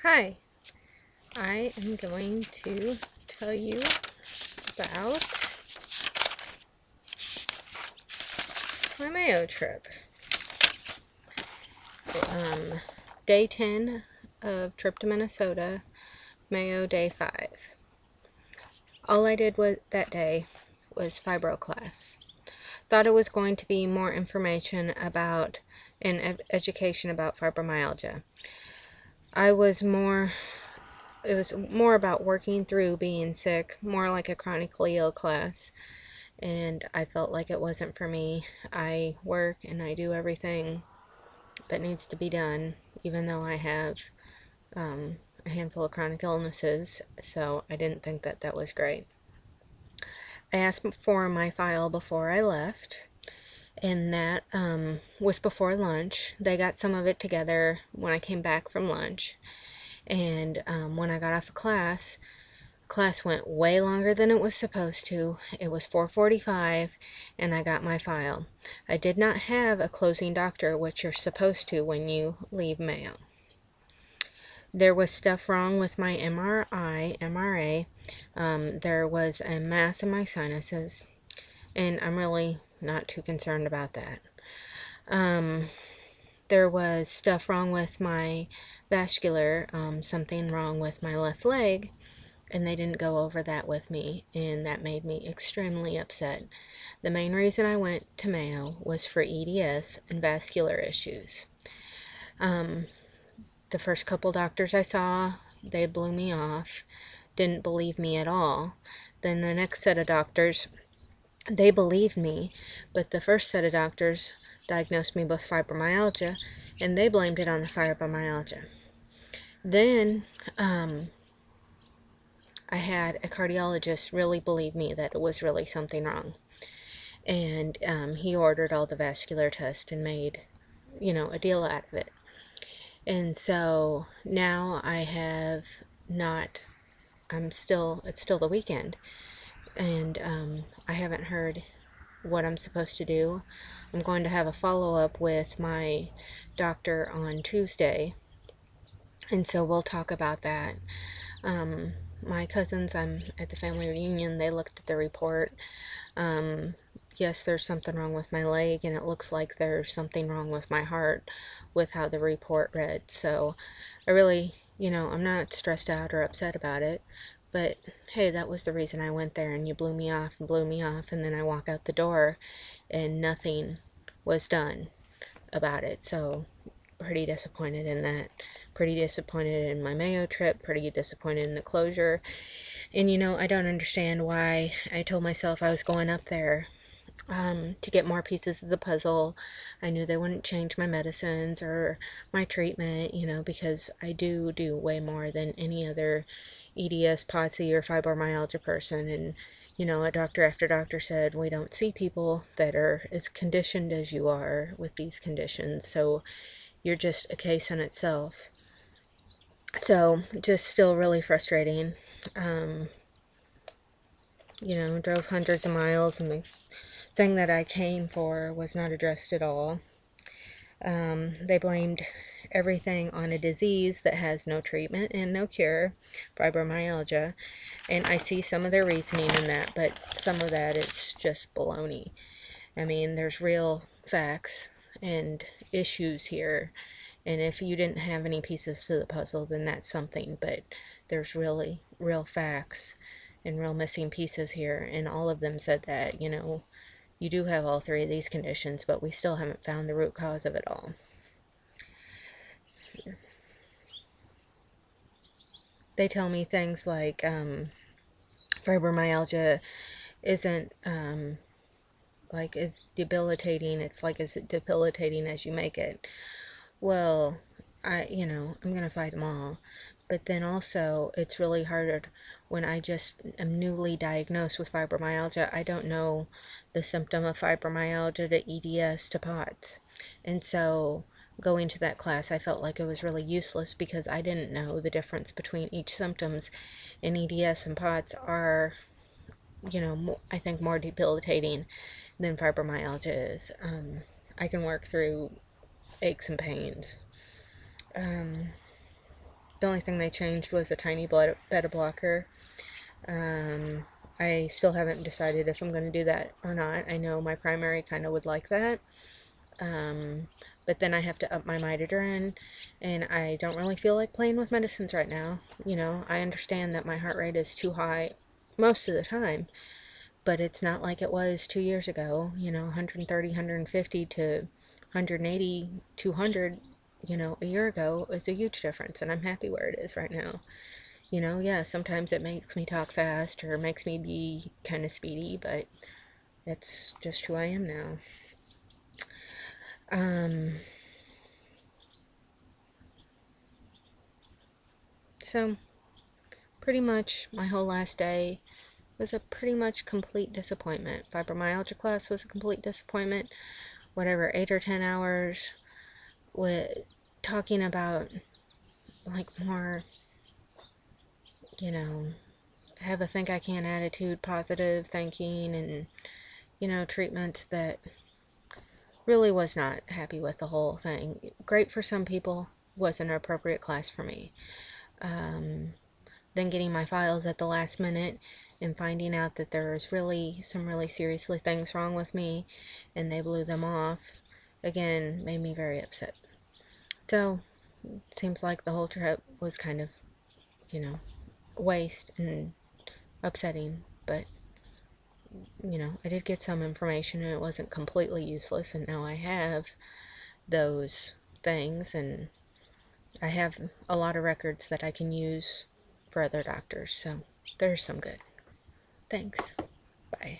Hi, I am going to tell you about my Mayo trip. Day 10 of trip to Minnesota, Mayo day 5. All I did that day was Firbo class. Thought it was going to be more information about and education about fibromyalgia. It was more about working through being sick, more like a chronically ill class. And I felt like it wasn't for me. I work and I do everything that needs to be done, even though I have a handful of chronic illnesses, so I didn't think that that was great. I asked for my file before I left, and that was before lunch. They got some of it together when I came back from lunch, and when I got off of class went way longer than it was supposed to. It was 4:45 and I got my file. I did not have a closing doctor, which you're supposed to when you leave Mayo. There was stuff wrong with my MRA. There was a mass in my sinuses, and I'm really not too concerned about that. There was stuff wrong with my vascular, something wrong with my left leg, and they didn't go over that with me, and that made me extremely upset. The main reason I went to Mayo was for EDS and vascular issues. The first couple doctors I saw, they blew me off, didn't believe me at all. Then the next set of doctors, they believed me, but the first set of doctors diagnosed me with fibromyalgia, and they blamed it on the fibromyalgia. Then, I had a cardiologist really believe me that it was really something wrong. And he ordered all the vascular tests and made, a deal out of it. And so now it's still the weekend. And I haven't heard what I'm supposed to do. I'm going to have a follow-up with my doctor on Tuesday. And so we'll talk about that. My cousins, I'm at the family reunion, they looked at the report. Yes, there's something wrong with my leg, and it looks like there's something wrong with my heart with how the report read. So I really, I'm not stressed out or upset about it. But hey, that was the reason I went there, and you blew me off, and then I walk out the door and nothing was done about it. So pretty disappointed in that. Pretty disappointed in my Mayo trip, pretty disappointed in the closure. And I don't understand why I told myself I was going up there to get more pieces of the puzzle. I knew they wouldn't change my medicines or my treatment, because I do way more than any other EDS, POTS or fibromyalgia person. And, a doctor after doctor said, we don't see people that are as conditioned as you are with these conditions. So you're just a case in itself. So, just still really frustrating. Drove hundreds of miles, and the thing that I came for was not addressed at all. They blamed everything on a disease that has no treatment and no cure, fibromyalgia. And I see some of their reasoning in that, but some of that is just baloney. I mean, there's real facts and issues here. And if you didn't have any pieces to the puzzle, then that's something. But there's really real facts and real missing pieces here. And all of them said that, you do have all three of these conditions, but we still haven't found the root cause of it all. They tell me things like fibromyalgia isn't as debilitating. It's like as debilitating as you make it. Well, I'm going to fight them all. But then also, it's really hard when I just am newly diagnosed with fibromyalgia. I don't know the symptom of fibromyalgia to EDS to POTS. And so going to that class, I felt like it was really useless because I didn't know the difference between each symptoms. And EDS and POTS are, I think more debilitating than fibromyalgia is. I can work through aches and pains. The only thing they changed was a tiny beta blocker. I still haven't decided if I'm going to do that or not. I know my primary kind of would like that. But then I have to up my mitogen, and I don't really feel like playing with medicines right now. You know, I understand that my heart rate is too high most of the time, but it's not like it was 2 years ago. You know, 130, 150 to 180, 200, you know, a year ago is a huge difference, and I'm happy where it is right now. You know, yeah, sometimes it makes me talk fast or makes me be kind of speedy, but it's just who I am now. So, pretty much my whole last day was a pretty much complete disappointment. Fibromyalgia class was a complete disappointment. Whatever, 8 or 10 hours with talking about, like, more, you know, have a think I can attitude, positive thinking, and, you know, treatments that really was not happy with the whole thing. Great for some people, wasn't an appropriate class for me. Then getting my files at the last minute and finding out that there was really some really seriously things wrong with me, and they blew them off, again, made me very upset. So, seems like the whole trip was kind of, you know, waste and upsetting, but, you know, I did get some information, and it wasn't completely useless, and now I have those things, and I have a lot of records that I can use for other doctors, so there's some good. Thanks. Bye.